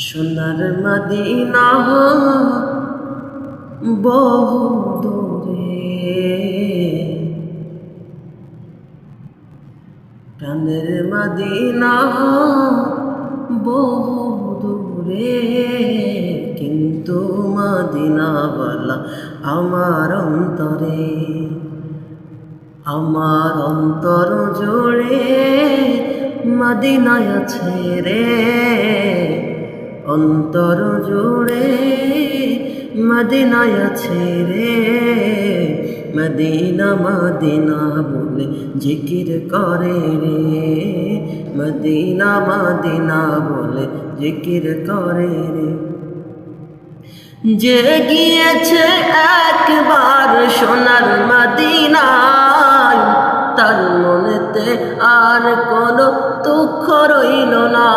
সোনার মদিনা বহু দূরে, প্রাণের মদিনা বহু দূরে, কিন্তু মদিনাওয়ালা আমার অন্তরে, আমার অন্তর জুড়ে মদিনায় আছে রে, অন্তর জুড়ে মদিনায় আছে রে। মদিনা মদিনা বলে জিকির করে রে, মদিনা মদিনা বলে জিকির করে রে। যে গিয়েছে একবার সোনার মদিনায়, তার মনেতে আর কোনো দুঃখ রইল না।